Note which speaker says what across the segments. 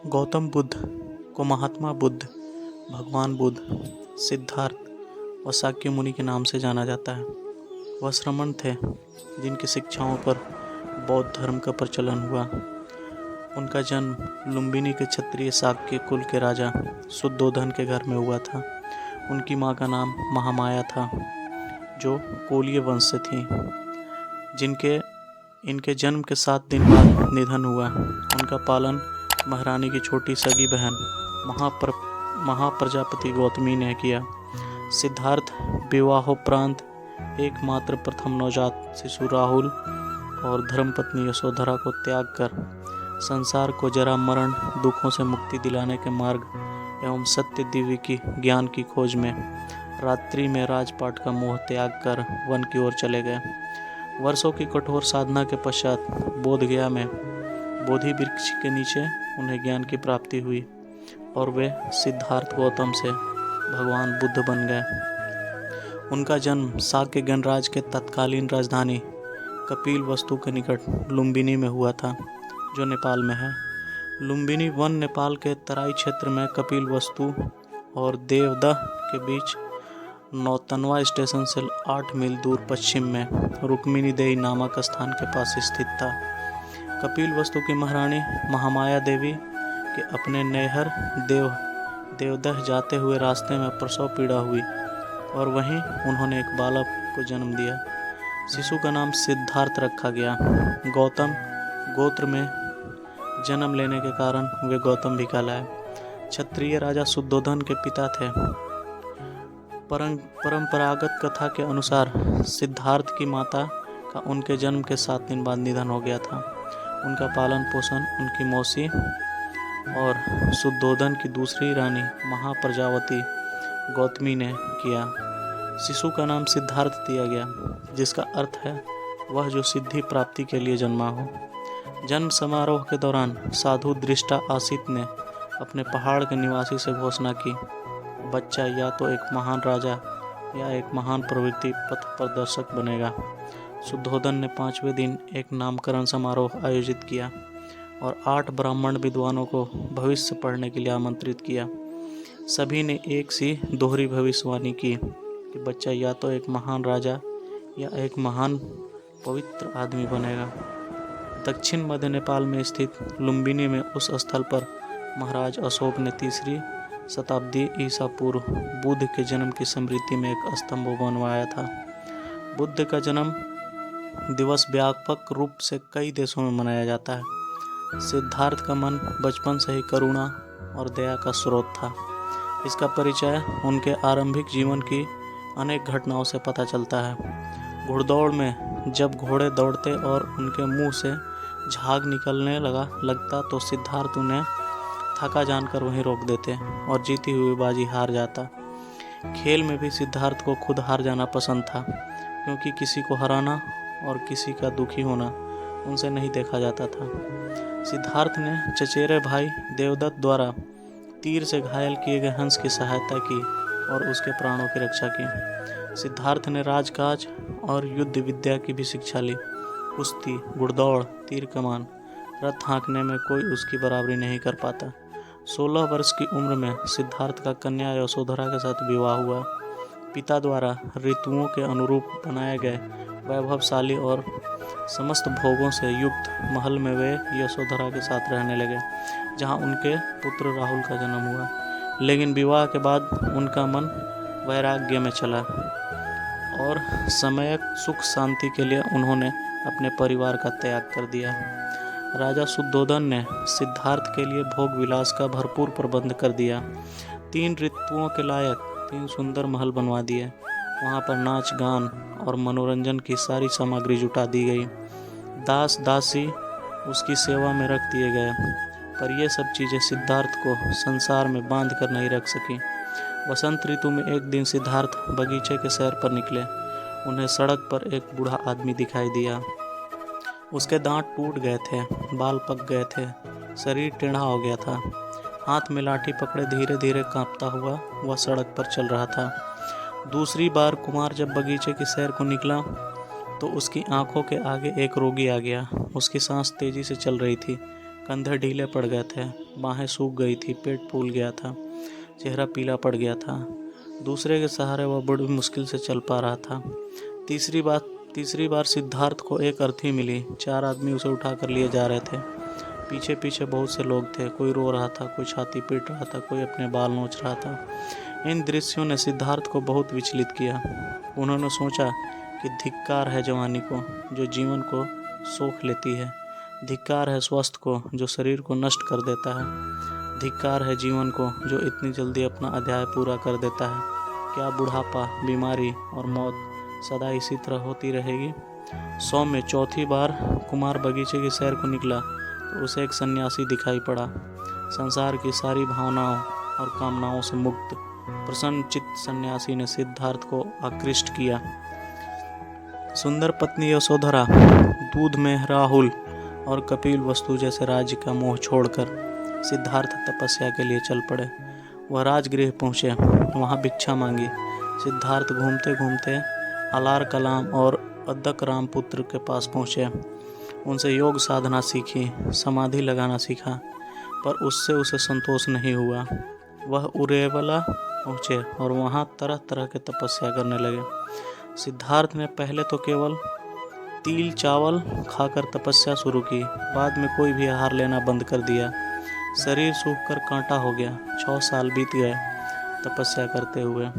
Speaker 1: गौतम बुद्ध को महात्मा बुद्ध, भगवान बुद्ध, सिद्धार्थ व शाक्य मुनि के नाम से जाना जाता है। वह श्रमण थे जिनकी शिक्षाओं पर बौद्ध धर्म का प्रचलन हुआ। उनका जन्म लुम्बिनी के क्षत्रिय शाक्य कुल के राजा शुद्धोधन के घर में हुआ था। उनकी मां का नाम महामाया था, जो कोलीय वंश से थी, इनके जन्म के 7 दिन बाद निधन हुआ। उनका पालन महारानी की छोटी सगी बहन महाप्रजापति गौतमी ने किया। सिद्धार्थ विवाहोपरांत एकमात्र प्रथम नवजात शिशु राहुल और धर्मपत्नी यशोधरा को त्याग कर संसार को जरा मरण दुखों से मुक्ति दिलाने के मार्ग एवं सत्य दिव्य की ज्ञान की खोज में रात्रि में राजपाट का मोह त्याग कर वन की ओर चले गए। वर्षों की कठोर साधना के पश्चात बोधगया में बोधि वृक्ष के नीचे उन्हें ज्ञान की प्राप्ति हुई और वे सिद्धार्थ गौतम से भगवान बुद्ध बन गए। उनका जन्म शाक्य गणराज्य के तत्कालीन राजधानी कपिलवस्तु के निकट लुम्बिनी में हुआ था, जो नेपाल में है। लुम्बिनी वन नेपाल के तराई क्षेत्र में कपिलवस्तु और देवदह के बीच नौतनवा स्टेशन से 8 मील दूर पश्चिम में रुक्मिणीदेही नामक स्थान के पास स्थित था। कपिलवस्तु की महारानी महामाया देवी के अपने नैहर देवदह जाते हुए रास्ते में प्रसव पीड़ा हुई और वहीं उन्होंने एक बालक को जन्म दिया। शिशु का नाम सिद्धार्थ रखा गया। गौतम गोत्र में जन्म लेने के कारण वे गौतम भी कहलाए। क्षत्रिय राजा शुद्धोधन के पिता थे। परंपरागत कथा के अनुसार सिद्धार्थ की माता का उनके जन्म के 7 दिन बाद निधन हो गया था। उनका पालन पोषण उनकी मौसी और शुद्धोधन की दूसरी रानी महाप्रजावती गौतमी ने किया। शिशु का नाम सिद्धार्थ दिया गया, जिसका अर्थ है वह जो सिद्धि प्राप्ति के लिए जन्मा हो। जन्म समारोह के दौरान साधु दृष्टा आसित ने अपने पहाड़ के निवासी से घोषणा की, बच्चा या तो एक महान राजा या एक महान प्रवृत्ति पथ प्रदर्शक बनेगा। शुद्धोधन ने 5वें दिन एक नामकरण समारोह आयोजित किया और 8 ब्राह्मण विद्वानों को भविष्य पढ़ने के लिए आमंत्रित किया। सभी ने एक सी दोहरी भविष्यवाणी की कि बच्चा या तो एक महान राजा या एक महान पवित्र आदमी बनेगा। दक्षिण मध्य नेपाल में स्थित लुम्बिनी में उस स्थल पर महाराज अशोक ने 3री शताब्दी ईसा पूर्व बुद्ध के जन्म की स्मृति में एक स्तंभ बनवाया था। बुद्ध का जन्म दिवस व्यापक रूप से कई देशों में मनाया जाता है। सिद्धार्थ का मन बचपन से ही करुणा और दया का स्रोत था। इसका परिचय उनके आरंभिक जीवन की अनेक घटनाओं से पता चलता है। घुड़दौड़ में जब घोड़े दौड़ते और उनके मुंह से झाग निकलने लगता तो सिद्धार्थ उन्हें थका जानकर वहीं रोक देते और जीती हुई बाजी हार जाता। खेल में भी सिद्धार्थ को खुद हार जाना पसंद था, क्योंकि किसी को हराना और किसी का दुखी होना उनसे नहीं देखा जाता था। सिद्धार्थ ने चचेरे भाई देवदत्त द्वारा तीर से घायल किए गए हंस की सहायता की और उसके प्राणों की रक्षा की। सिद्धार्थ ने राजकाज और युद्ध विद्या की भी शिक्षा ली। कुश्ती, घुड़दौड़, तीर कमान, रथ हाँकने में कोई उसकी बराबरी नहीं कर पाता। 16 वर्ष की उम्र में सिद्धार्थ का कन्या यशोधरा के साथ विवाह हुआ। पिता द्वारा ऋतुओं के अनुरूप बनाए गए वैभवशाली और समस्त भोगों से युक्त महल में वे यशोधरा के साथ रहने लगे, जहां उनके पुत्र राहुल का जन्म हुआ। लेकिन विवाह के बाद उनका मन वैराग्य में चला और समयक सुख शांति के लिए उन्होंने अपने परिवार का त्याग कर दिया। राजा शुद्धोधन ने सिद्धार्थ के लिए भोग विलास का भरपूर प्रबंध कर दिया। 3 ऋतुओं के लायक 3 सुंदर महल बनवा दिए। वहाँ पर नाच गान और मनोरंजन की सारी सामग्री जुटा दी गई। दास दासी उसकी सेवा में रख दिए गए, पर ये सब चीज़ें सिद्धार्थ को संसार में बांध कर नहीं रख सकी। वसंत ऋतु में एक दिन सिद्धार्थ बगीचे के सैर पर निकले। उन्हें सड़क पर एक बूढ़ा आदमी दिखाई दिया। उसके दांत टूट गए थे, बाल पक गए थे, शरीर टेढ़ा हो गया था। हाथ में लाठी पकड़े धीरे धीरे कांपता हुआ वह सड़क पर चल रहा था। दूसरी बार कुमार जब बगीचे की सैर को निकला तो उसकी आंखों के आगे एक रोगी आ गया। उसकी सांस तेजी से चल रही थी, कंधे ढीले पड़ गए थे बाहें सूख गई थी, पेट फूल गया था, चेहरा पीला पड़ गया था। दूसरे के सहारे वह बड़ी मुश्किल से चल पा रहा था। तीसरी बार सिद्धार्थ को एक अर्थी मिली। 4 आदमी उसे उठाकर लिए जा रहे थे। पीछे पीछे बहुत से लोग थे। कोई रो रहा था, कोई छाती पीट रहा था, कोई अपने बाल नोच रहा था। इन दृश्यों ने सिद्धार्थ को बहुत विचलित किया। उन्होंने सोचा कि धिक्कार है जवानी को, जो जीवन को सोख लेती है। धिक्कार है स्वास्थ्य को, जो शरीर को नष्ट कर देता है। धिक्कार है जीवन को, जो इतनी जल्दी अपना अध्याय पूरा कर देता है। क्या बुढ़ापा, बीमारी और मौत सदा इसी तरह होती रहेगी? सौम्य चौथी बार कुमार बगीचे की सैर को निकला तो उसे एक सन्यासी दिखाई पड़ा। संसार की सारी भावनाओं और कामनाओं से मुक्त प्रसन्न चित्त सन्यासी ने सिद्धार्थ को आकृष्ट किया। सुंदर पत्नी यशोधरा, दूध में राहुल और कपिल वस्तु जैसे राज्य का मोह छोड़कर सिद्धार्थ तपस्या के लिए चल पड़े। वह राजगृह पहुँचे, वहाँ भिक्षा मांगी। सिद्धार्थ घूमते घूमते अलार कलाम और अद्दक रामपुत्र के पास पहुँचे। उनसे योग साधना सीखी, समाधि लगाना सीखा, पर उससे उसे संतोष नहीं हुआ। वह उरेवला पहुँचे और वहाँ तरह तरह के तपस्या करने लगे। सिद्धार्थ ने पहले तो केवल तिल चावल खाकर तपस्या शुरू की, बाद में कोई भी आहार लेना बंद कर दिया। शरीर सूखकर कांटा हो गया। 6 साल बीत गए तपस्या करते हुए।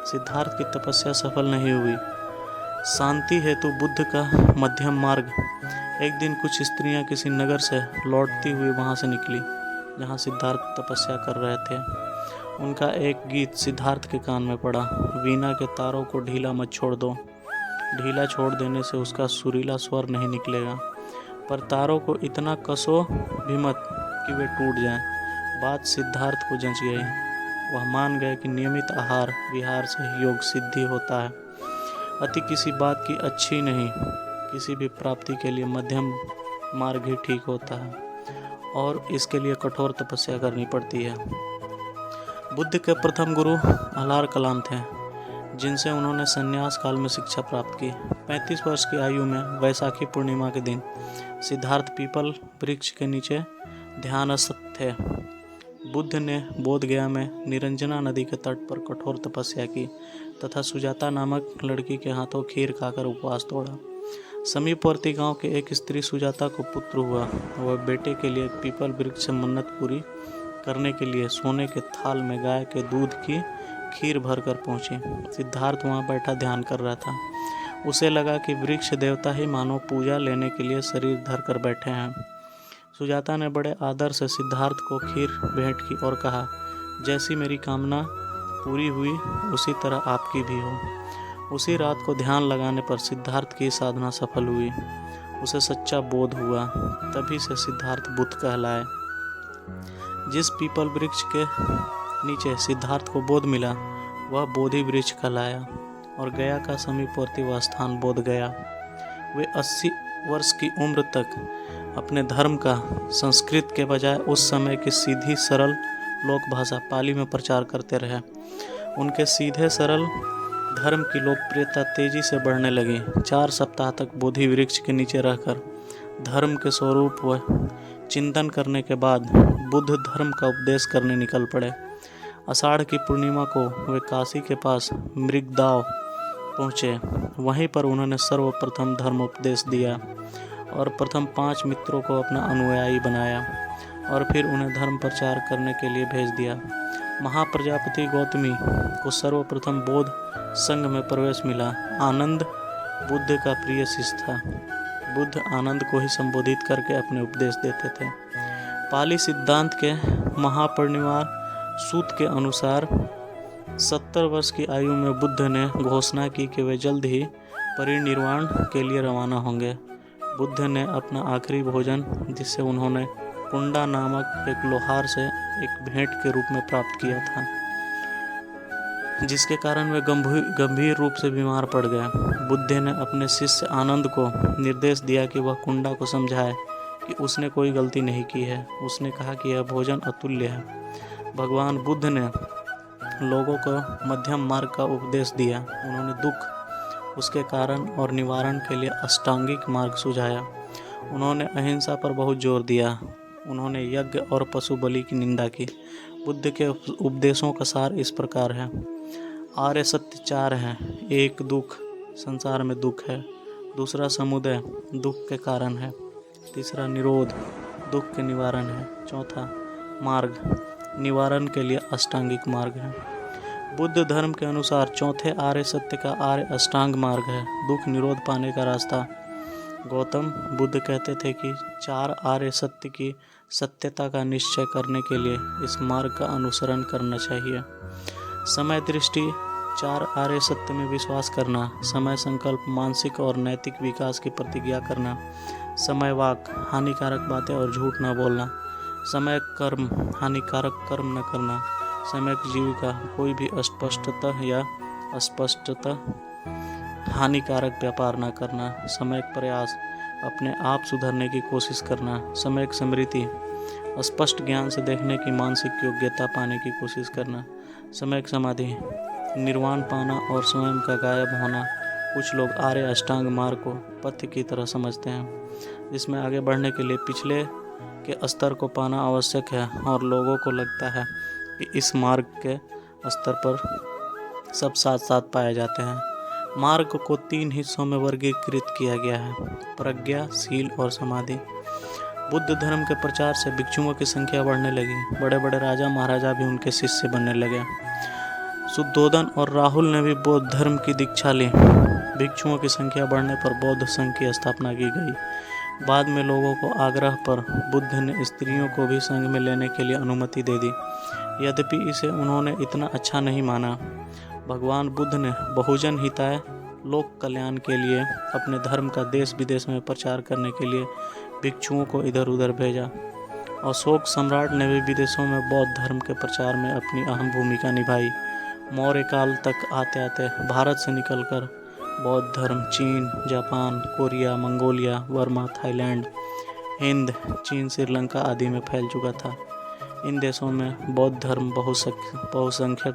Speaker 1: सिद्धार्थ की तपस्या सफल नहीं हुई। शांति हेतु बुद्ध का मध्यम मार्ग। एक दिन कुछ स्त्रियां किसी नगर से लौटती हुई वहां से निकली जहां सिद्धार्थ तपस्या कर रहे थे। उनका एक गीत सिद्धार्थ के कान में पड़ा। वीणा के तारों को ढीला मत छोड़ दो। ढीला छोड़ देने से उसका सुरीला स्वर नहीं निकलेगा, पर तारों को इतना कसो भी मत कि वे टूट जाएं। बात सिद्धार्थ को जंच गई। वह मान गए कि नियमित आहार विहार से योग सिद्धि होता है। अति किसी बात की अच्छी नहीं। किसी भी प्राप्ति के लिए मध्यम मार्ग ही ठीक होता है और इसके लिए कठोर तपस्या करनी पड़ती है। बुद्ध के प्रथम गुरु अलार कलाम थे, जिनसे उन्होंने संन्यास काल में शिक्षा प्राप्त की। 35 वर्ष की आयु में वैशाखी पूर्णिमा के दिन सिद्धार्थ पीपल वृक्ष के नीचे ध्यानस्थ थे। बुद्ध ने बोधगया में निरंजना नदी के तट पर कठोर तपस्या की तथा सुजाता नामक लड़की के हाथों खीर खाकर उपवास तोड़ा। समीपवर्ती गांव के एक स्त्री सुजाता को पुत्र हुआ। वह बेटे के लिए पीपल वृक्ष से मन्नत पूरी करने के लिए सोने के थाल में गाय के दूध की खीर भरकर पहुंची। सिद्धार्थ वहां बैठा ध्यान कर रहा था। उसे लगा कि वृक्ष देवता ही मानो पूजा लेने के लिए शरीर धर कर बैठे हैं। सुजाता ने बड़े आदर से सिद्धार्थ को खीर भेंट की और कहा, जैसी मेरी कामना पूरी हुई उसी तरह आपकी भी हो। उसी रात को ध्यान लगाने पर सिद्धार्थ की साधना सफल हुई। उसे सच्चा बोध हुआ। तभी से सिद्धार्थ बुद्ध कहलाए। जिस पीपल वृक्ष के नीचे सिद्धार्थ को बोध मिला वह बोधि वृक्ष कहलाया और गया का समीपवर्ती वह स्थान बोध गया। वे 80 वर्ष की उम्र तक अपने धर्म का संस्कृत के बजाय उस समय की सीधी सरल लोक भाषा पाली में प्रचार करते रहे। उनके सीधे सरल धर्म की लोकप्रियता तेजी से बढ़ने लगी। 4 सप्ताह तक बोधि वृक्ष के नीचे रहकर धर्म के स्वरूप व चिंतन करने के बाद बुद्ध धर्म का उपदेश करने निकल पड़े। आषाढ़ की पूर्णिमा को वे काशी के पास मृगदाव पहुँचे। वहीं पर उन्होंने सर्वप्रथम धर्म उपदेश दिया और प्रथम 5 मित्रों को अपना अनुयायी बनाया और फिर उन्हें धर्म प्रचार करने के लिए भेज दिया। महाप्रजापति गौतमी को सर्वप्रथम बौद्ध संघ में प्रवेश मिला। आनंद बुद्ध का प्रिय शिष्य था। बुद्ध आनंद को ही संबोधित करके अपने उपदेश देते थे। पाली सिद्धांत के महापरिनिर्वाण सूत्र के अनुसार 70 वर्ष की आयु में बुद्ध ने घोषणा की कि वे जल्द ही परिनिर्वाण के लिए रवाना होंगे। बुद्ध ने अपना आखिरी भोजन, जिसे उन्होंने कुंडा नामक एक लोहार से एक भेंट के रूप में प्राप्त किया था, जिसके कारण वे गंभीर रूप से बीमार पड़ गए। बुद्ध ने अपने शिष्य आनंद को निर्देश दिया कि वह कुंडा को समझाए कि उसने कोई गलती नहीं की है। उसने कहा कि यह भोजन अतुल्य है। भगवान बुद्ध ने लोगों को मध्यम मार्ग का उपदेश दिया। उन्होंने दुख, उसके कारण और निवारण के लिए अष्टांगिक मार्ग सुझाया। उन्होंने अहिंसा पर बहुत जोर दिया। उन्होंने यज्ञ और पशु बलि की निंदा की। बुद्ध के उपदेशों का सार इस प्रकार है। आर्य सत्य 4 हैं। 1 दुख, संसार में दुख है। 2 समुदय, दुख के कारण है। 3 निरोध, दुख के निवारण है। 4 मार्ग, निवारण के लिए अष्टांगिक मार्ग है। बुद्ध धर्म के अनुसार चौथे आर्य सत्य का आर्य अष्टांग मार्ग है, दुख निरोध पाने का रास्ता। गौतम बुद्ध कहते थे कि 4 आर्य सत्य की सत्यता का निश्चय करने के लिए इस मार्ग का अनुसरण करना चाहिए। समय दृष्टि, 4 आर्य सत्य में विश्वास करना। समय संकल्प, मानसिक और नैतिक विकास की प्रतिज्ञा करना। समय वाक, हानिकारक बातें और झूठ न बोलना। समय कर्म, हानिकारक कर्म न करना। समय की जीविका, कोई भी अस्पष्टतः या अस्पष्टतः हानिकारक व्यापार न करना। समय प्रयास, अपने आप सुधरने की कोशिश करना। समय स्मृति, स्पष्ट ज्ञान से देखने की मानसिक योग्यता पाने की कोशिश करना। समय समाधि, निर्वाण पाना और स्वयं का गायब होना। कुछ लोग आर्य अष्टांग मार्ग को पथ्य की तरह समझते हैं, जिसमें आगे बढ़ने के लिए पिछले के स्तर को पाना आवश्यक है, और लोगों को लगता है कि इस मार्ग के स्तर पर सब साथ साथ पाए जाते हैं। मार्ग को 3 हिस्सों में वर्गीकृत किया गया है, प्रज्ञा, शील और समाधि। बुद्ध धर्म के प्रचार से भिक्षुओं की संख्या बढ़ने लगी। बड़े बड़े राजा महाराजा भी उनके शिष्य बनने लगे। शुद्धोधन और राहुल ने भी बौद्ध धर्म की दीक्षा ली। भिक्षुओं की संख्या बढ़ने पर बौद्ध संघ की स्थापना की गई। बाद में लोगों को आग्रह पर बुद्ध ने स्त्रियों को भी संघ में लेने के लिए अनुमति दे दी, यद्यपि इसे उन्होंने इतना अच्छा नहीं माना। भगवान बुद्ध ने बहुजन हिताय, लोक कल्याण के लिए अपने धर्म का देश विदेश में प्रचार करने के लिए भिक्षुओं को इधर उधर भेजा। अशोक सम्राट ने भी विदेशों में बौद्ध धर्म के प्रचार में अपनी अहम भूमिका निभाई। मौर्य काल तक आते आते भारत से निकलकर बौद्ध धर्म चीन, Japan, Korea, Mongolia, Burma, Thailand, Hind, चीन, श्रीलंका आदि में फैल चुका था। इन देशों में बौद्ध धर्म बहुसंख्यक